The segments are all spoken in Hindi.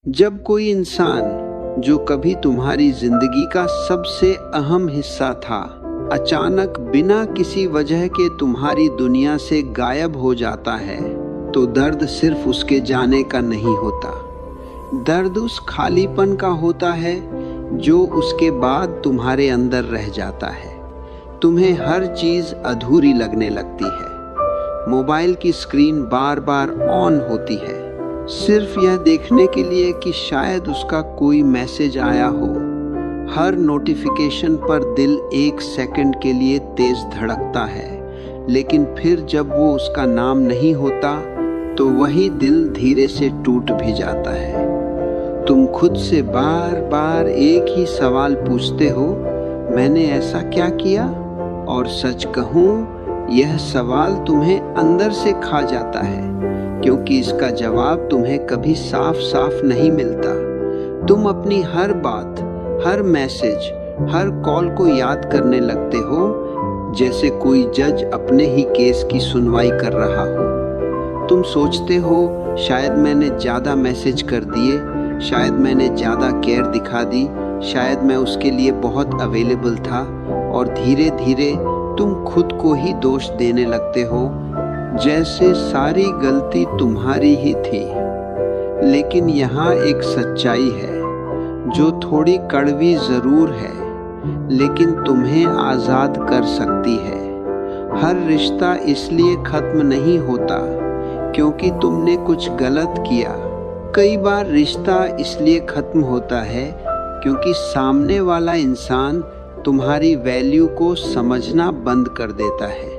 जब कोई इंसान जो कभी तुम्हारी जिंदगी का सबसे अहम हिस्सा था, अचानक बिना किसी वजह के तुम्हारी दुनिया से गायब हो जाता है, तो दर्द सिर्फ उसके जाने का नहीं होता। दर्द उस खालीपन का होता है जो उसके बाद तुम्हारे अंदर रह जाता है। तुम्हें हर चीज अधूरी लगने लगती है। मोबाइल की स्क्रीन बार बार ऑन होती है, सिर्फ यह देखने के लिए कि शायद उसका कोई मैसेज आया हो। हर नोटिफिकेशन पर दिल एक सेकंड के लिए तेज धड़कता है, लेकिन फिर जब वो उसका नाम नहीं होता तो वही दिल धीरे से टूट भी जाता है। तुम खुद से बार बार एक ही सवाल पूछते हो, मैंने ऐसा क्या किया? और सच कहूँ, यह सवाल तुम्हें अंदर से खा जाता है, क्योंकि इसका जवाब तुम्हें कभी साफ साफ नहीं मिलता। तुम अपनी हर बात, हर मैसेज, हर कॉल को याद करने लगते हो, जैसे कोई जज अपने ही केस की सुनवाई कर रहा हो। तुम सोचते हो, शायद मैंने ज़्यादा मैसेज कर दिए, शायद मैंने ज़्यादा केयर दिखा दी, शायद मैं उसके लिए बहुत अवेलेबल था। और धीरे धीरे तुम खुद को ही दोष देने लगते हो, जैसे सारी गलती तुम्हारी ही थी। लेकिन यहाँ एक सच्चाई है जो थोड़ी कड़वी जरूर है, लेकिन तुम्हें आज़ाद कर सकती है। हर रिश्ता इसलिए खत्म नहीं होता क्योंकि तुमने कुछ गलत किया। कई बार रिश्ता इसलिए खत्म होता है क्योंकि सामने वाला इंसान तुम्हारी वैल्यू को समझना बंद कर देता है।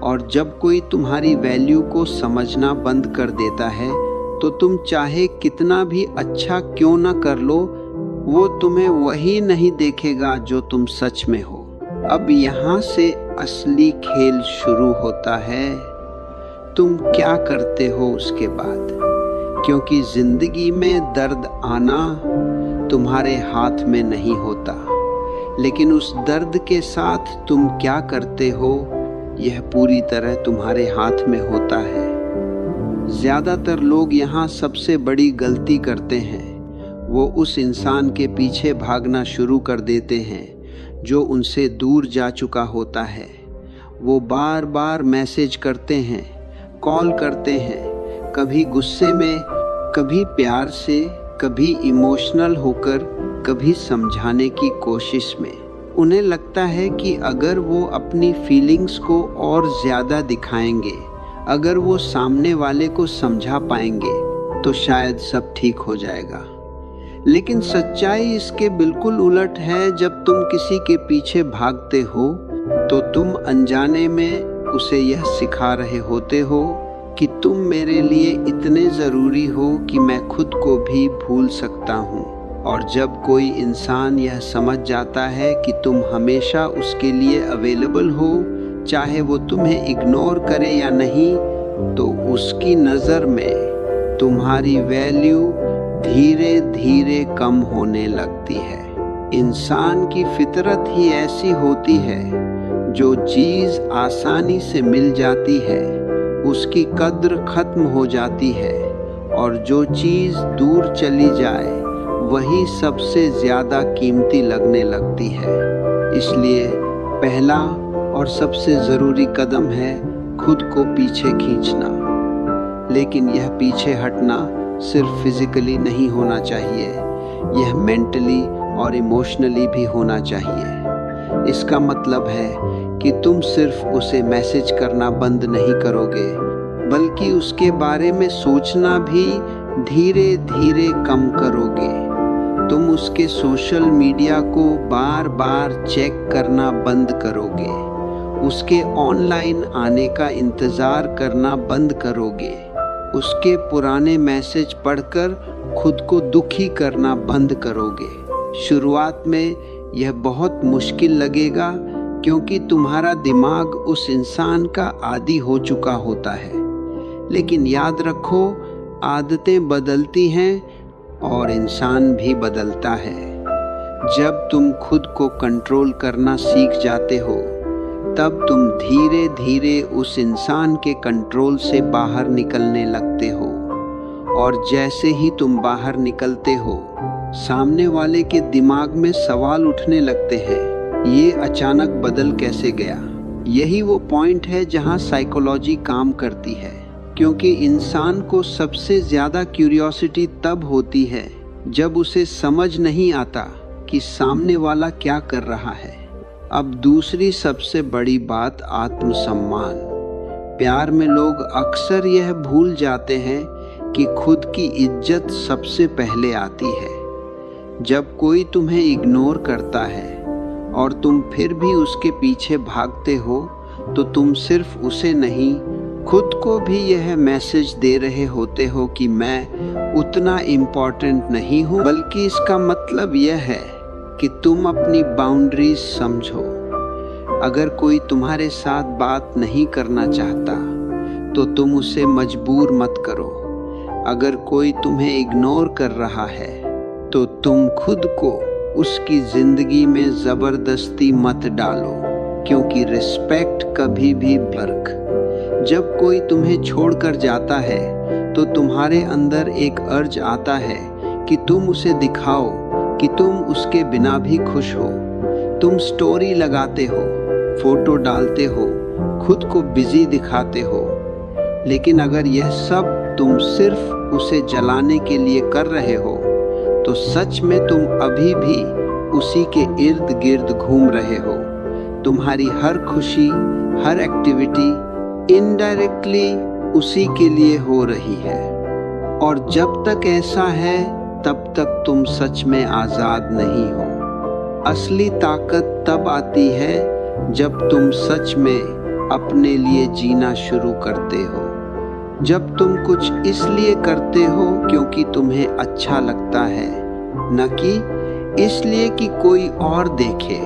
और जब कोई तुम्हारी वैल्यू को समझना बंद कर देता है, तो तुम चाहे कितना भी अच्छा क्यों ना कर लो, वो तुम्हें वही नहीं देखेगा जो तुम सच में हो। अब यहाँ से असली खेल शुरू होता है। तुम क्या करते हो उसके बाद, क्योंकि जिंदगी में दर्द आना तुम्हारे हाथ में नहीं होता, लेकिन उस दर्द के साथ तुम क्या करते हो, यह पूरी तरह तुम्हारे हाथ में होता है। ज्यादातर लोग यहाँ सबसे बड़ी गलती करते हैं। वो उस इंसान के पीछे भागना शुरू कर देते हैं जो उनसे दूर जा चुका होता है। वो बार बार मैसेज करते हैं, कॉल करते हैं, कभी गुस्से में, कभी प्यार से, कभी इमोशनल होकर, कभी समझाने की कोशिश में। उन्हें लगता है कि अगर वो अपनी फीलिंग्स को और ज़्यादा दिखाएंगे, अगर वो सामने वाले को समझा पाएंगे, तो शायद सब ठीक हो जाएगा। लेकिन सच्चाई इसके बिल्कुल उलट है। जब तुम किसी के पीछे भागते हो, तो तुम अनजाने में उसे यह सिखा रहे होते हो कि तुम मेरे लिए इतने ज़रूरी हो कि मैं खुद को भी भूल सकता हूँ। और जब कोई इंसान यह समझ जाता है कि तुम हमेशा उसके लिए अवेलेबल हो, चाहे वो तुम्हें इग्नोर करे या नहीं, तो उसकी नज़र में तुम्हारी वैल्यू धीरे धीरे कम होने लगती है। इंसान की फितरत ही ऐसी होती है, जो चीज़ आसानी से मिल जाती है उसकी कद्र खत्म हो जाती है, और जो चीज़ दूर चली जाए वही सबसे ज़्यादा कीमती लगने लगती है। इसलिए पहला और सबसे ज़रूरी कदम है खुद को पीछे खींचना। लेकिन यह पीछे हटना सिर्फ फिजिकली नहीं होना चाहिए, यह मेंटली और इमोशनली भी होना चाहिए। इसका मतलब है कि तुम सिर्फ उसे मैसेज करना बंद नहीं करोगे, बल्कि उसके बारे में सोचना भी धीरे धीरे कम करोगे। तुम उसके सोशल मीडिया को बार बार चेक करना बंद करोगे, उसके ऑनलाइन आने का इंतज़ार करना बंद करोगे, उसके पुराने मैसेज पढ़कर खुद को दुखी करना बंद करोगे। शुरुआत में यह बहुत मुश्किल लगेगा, क्योंकि तुम्हारा दिमाग उस इंसान का आदी हो चुका होता है। लेकिन याद रखो, आदतें बदलती हैं और इंसान भी बदलता है। जब तुम खुद को कंट्रोल करना सीख जाते हो, तब तुम धीरे धीरे उस इंसान के कंट्रोल से बाहर निकलने लगते हो। और जैसे ही तुम बाहर निकलते हो, सामने वाले के दिमाग में सवाल उठने लगते हैं, ये अचानक बदल कैसे गया। यही वो पॉइंट है जहाँ साइकोलॉजी काम करती है, क्योंकि इंसान को सबसे ज्यादा क्यूरियोसिटी तब होती है जब उसे समझ नहीं आता कि सामने वाला क्या कर रहा है। अब दूसरी सबसे बड़ी बात, आत्मसम्मान। प्यार में लोग अक्सर यह भूल जाते हैं कि खुद की इज्जत सबसे पहले आती है। जब कोई तुम्हें इग्नोर करता है और तुम फिर भी उसके पीछे भागते हो, तो तुम सिर्फ उसे नहीं, खुद को भी यह मैसेज दे रहे होते हो कि मैं उतना इम्पोर्टेंट नहीं हूँ। बल्कि इसका मतलब यह है कि तुम अपनी बाउंड्रीज समझो। अगर कोई तुम्हारे साथ बात नहीं करना चाहता, तो तुम उसे मजबूर मत करो। अगर कोई तुम्हें इग्नोर कर रहा है, तो तुम खुद को उसकी जिंदगी में जबरदस्ती मत डालो, क्योंकि रिस्पेक्ट कभी भी फर्क। जब कोई तुम्हें छोड़कर जाता है, तो तुम्हारे अंदर एक अर्ज आता है कि तुम उसे दिखाओ कि तुम उसके बिना भी खुश हो। तुम स्टोरी लगाते हो, फोटो डालते हो, खुद को बिजी दिखाते हो। लेकिन अगर यह सब तुम सिर्फ उसे जलाने के लिए कर रहे हो, तो सच में तुम अभी भी उसी के इर्द गिर्द घूम रहे हो। तुम्हारी हर खुशी, हर एक्टिविटी इनडायरेक्टली उसी के लिए हो रही है। और जब तक ऐसा है, तब तक तुम सच में आजाद नहीं हो। असली ताकत तब आती है जब तुम सच में अपने लिए जीना शुरू करते हो। जब तुम कुछ इसलिए करते हो क्योंकि तुम्हें अच्छा लगता है, न कि इसलिए कि कोई और देखे।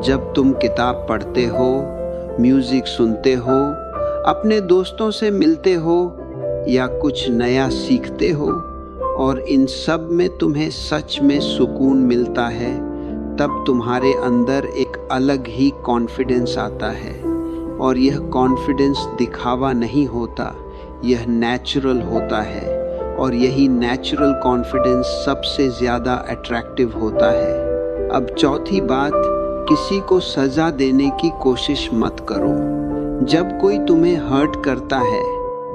जब तुम किताब पढ़ते हो, म्यूजिक सुनते हो, अपने दोस्तों से मिलते हो या कुछ नया सीखते हो, और इन सब में तुम्हें सच में सुकून मिलता है, तब तुम्हारे अंदर एक अलग ही कॉन्फिडेंस आता है। और यह कॉन्फिडेंस दिखावा नहीं होता, यह नेचुरल होता है। और यही नेचुरल कॉन्फिडेंस सबसे ज़्यादा अट्रैक्टिव होता है। अब चौथी बात, किसी को सज़ा देने की कोशिश मत करो। जब कोई तुम्हें हर्ट करता है,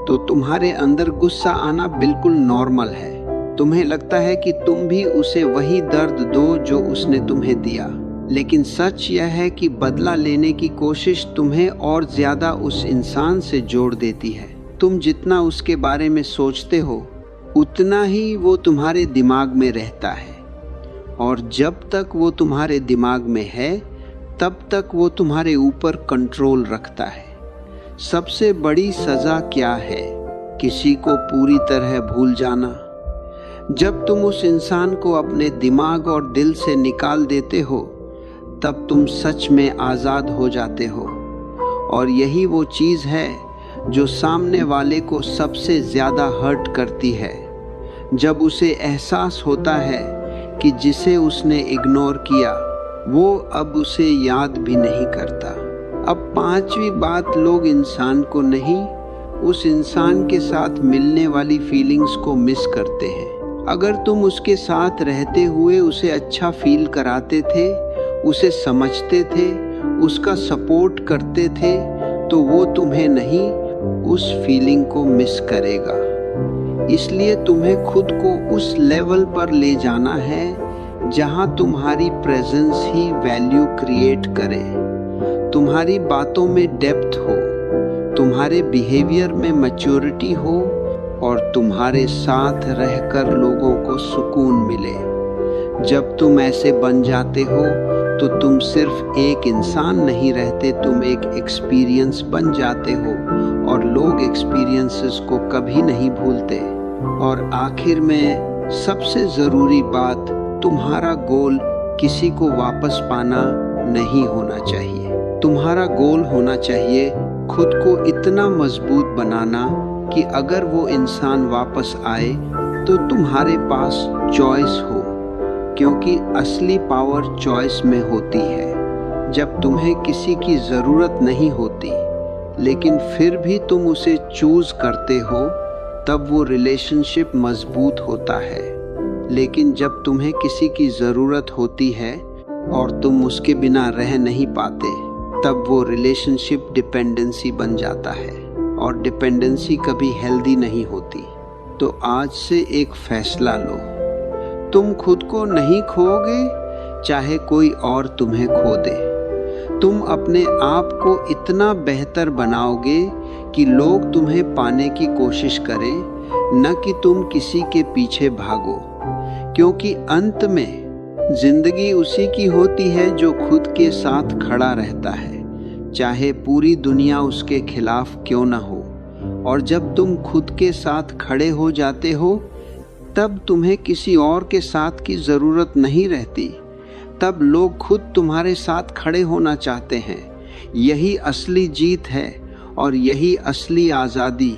तो तुम्हारे अंदर गुस्सा आना बिल्कुल नॉर्मल है। तुम्हें लगता है कि तुम भी उसे वही दर्द दो जो उसने तुम्हें दिया। लेकिन सच यह है कि बदला लेने की कोशिश तुम्हें और ज्यादा उस इंसान से जोड़ देती है। तुम जितना उसके बारे में सोचते हो, उतना ही वो तुम्हारे दिमाग में रहता है। और जब तक वो तुम्हारे दिमाग में है, तब तक वो तुम्हारे ऊपर कंट्रोल रखता है। सबसे बड़ी सजा क्या है? किसी को पूरी तरह भूल जाना। जब तुम उस इंसान को अपने दिमाग और दिल से निकाल देते हो, तब तुम सच में आज़ाद हो जाते हो। और यही वो चीज़ है जो सामने वाले को सबसे ज़्यादा हर्ट करती है। जब उसे एहसास होता है कि जिसे उसने इग्नोर किया, वो अब उसे याद भी नहीं करता। अब पांचवी बात, लोग इंसान को नहीं, उस इंसान के साथ मिलने वाली फीलिंग्स को मिस करते हैं। अगर तुम उसके साथ रहते हुए उसे अच्छा फील कराते थे, उसे समझते थे, उसका सपोर्ट करते थे, तो वो तुम्हें नहीं, उस फीलिंग को मिस करेगा। इसलिए तुम्हें खुद को उस लेवल पर ले जाना है जहां तुम्हारी प्रेजेंस ही वैल्यू क्रिएट करे। तुम्हारी बातों में डेप्थ हो, तुम्हारे बिहेवियर में मैच्योरिटी हो, और तुम्हारे साथ रहकर लोगों को सुकून मिले। जब तुम ऐसे बन जाते हो, तो तुम सिर्फ एक इंसान नहीं रहते, तुम एक एक्सपीरियंस बन जाते हो। और लोग एक्सपीरियंसेस को कभी नहीं भूलते। और आखिर में सबसे ज़रूरी बात, तुम्हारा गोल किसी को वापस पाना नहीं होना चाहिए। तुम्हारा गोल होना चाहिए खुद को इतना मजबूत बनाना कि अगर वो इंसान वापस आए, तो तुम्हारे पास चॉइस हो। क्योंकि असली पावर चॉइस में होती है। जब तुम्हें किसी की ज़रूरत नहीं होती, लेकिन फिर भी तुम उसे चूज करते हो, तब वो रिलेशनशिप मजबूत होता है। लेकिन जब तुम्हें किसी की ज़रूरत होती है और तुम उसके बिना रह नहीं पाते, तब वो रिलेशनशिप डिपेंडेंसी बन जाता है, और डिपेंडेंसी कभी हेल्दी नहीं होती। तो आज से एक फैसला लो, तुम खुद को नहीं खोओगे चाहे कोई और तुम्हें खो दे। तुम अपने आप को इतना बेहतर बनाओगे कि लोग तुम्हें पाने की कोशिश करें, न कि तुम किसी के पीछे भागो। क्योंकि अंत में जिंदगी उसी की होती है जो खुद के साथ खड़ा रहता है, चाहे पूरी दुनिया उसके खिलाफ क्यों न हो। और जब तुम खुद के साथ खड़े हो जाते हो, तब तुम्हें किसी और के साथ की ज़रूरत नहीं रहती। तब लोग खुद तुम्हारे साथ खड़े होना चाहते हैं। यही असली जीत है और यही असली आज़ादी।